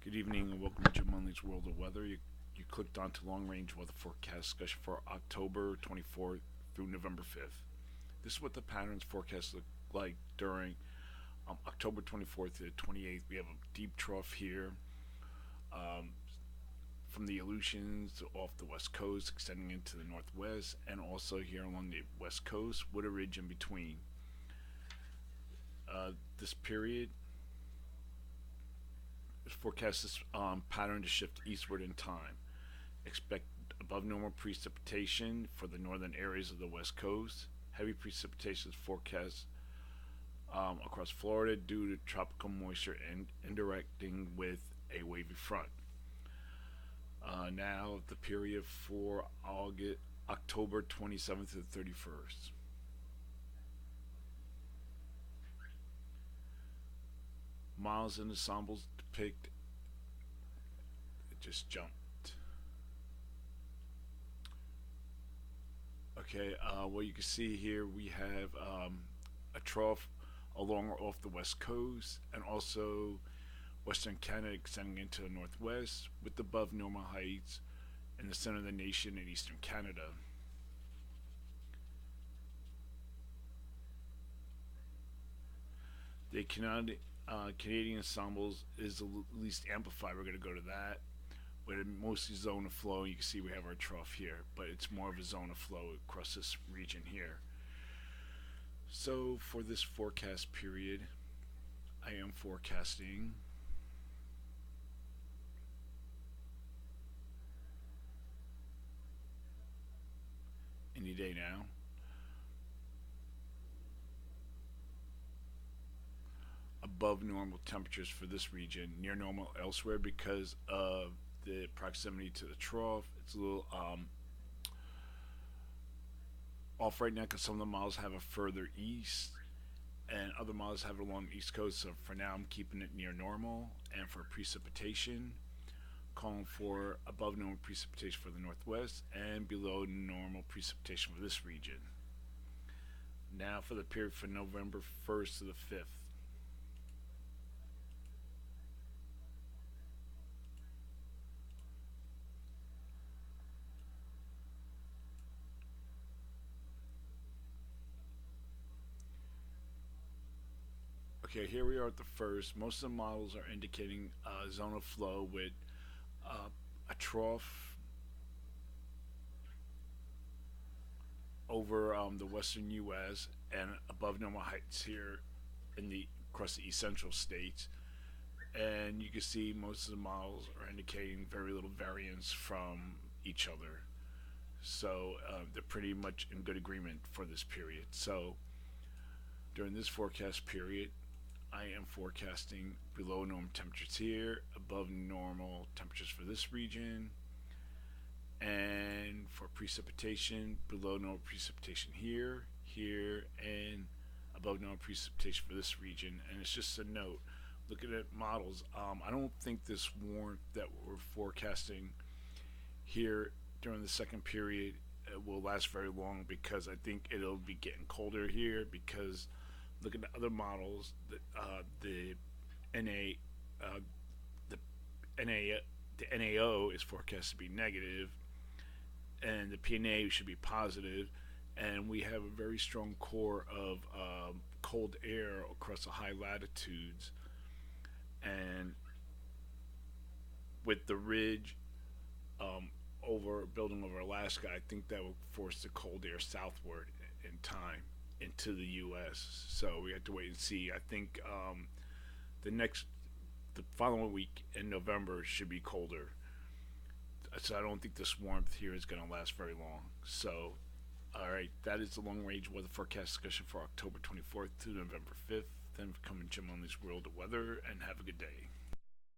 Good evening and welcome to Jim Munley's World of Weather. You clicked onto Long Range Weather Forecast discussion for October 24th through November 5th. This is what the patterns forecast look like during October 24th to the 28th. We have a deep trough here um, from the Aleutians off the west coast, extending into the northwest, and also here along the west coast with a ridge in between. This period forecast this pattern to shift eastward in time. Expect above normal precipitation for the northern areas of the west coast. Heavy precipitation is forecast across Florida due to tropical moisture and indirecting with a wavy front. Now the period for October 27th to the 31st. Miles and ensembles depict. It just jumped. Okay, what you can see here, we have a trough along or off the west coast, and also western Canada extending into the northwest, with above normal heights in the center of the nation in eastern Canada. The Canadian ensembles is the least amplified. We're going to go to that. But it mostly zone of flow. You can see we have our trough here, but it's more of a zone of flow across this region here. So for this forecast period, I am forecasting any day now. Above normal temperatures for this region, near normal elsewhere because of the proximity to the trough. It's a little off right now because some of the models have a further east and other models have it along the east coast. So for now, I'm keeping it near normal. And for precipitation, calling for above normal precipitation for the northwest and below normal precipitation for this region. Now for the period for November 1st to the 5th. Okay, here we are at the first. Most of the models are indicating a zone of flow with a trough over the western U.S. and above normal heights here in the across the essential states. And you can see most of the models are indicating very little variance from each other. So they're pretty much in good agreement for this period. So during this forecast period, I am forecasting below normal temperatures here, above normal temperatures for this region, and for precipitation, below normal precipitation here, and above normal precipitation for this region. And it's just a note, looking at models, I don't think this warmth that we're forecasting here during the second period will last very long because I think it'll be getting colder here because looking at other models, the NA, the NA, the NAO is forecast to be negative, and the PNA should be positive, and we have a very strong core of cold air across the high latitudes, and with the ridge over building over Alaska, I think that will force the cold air southward in time into the U.S. So we have to wait and see. I think the next, the following week in November should be colder. So I don't think this warmth here is going to last very long. So, all right, that is the long range weather forecast discussion for October 24th to November 5th. Then come and Jim on this World of Weather and have a good day.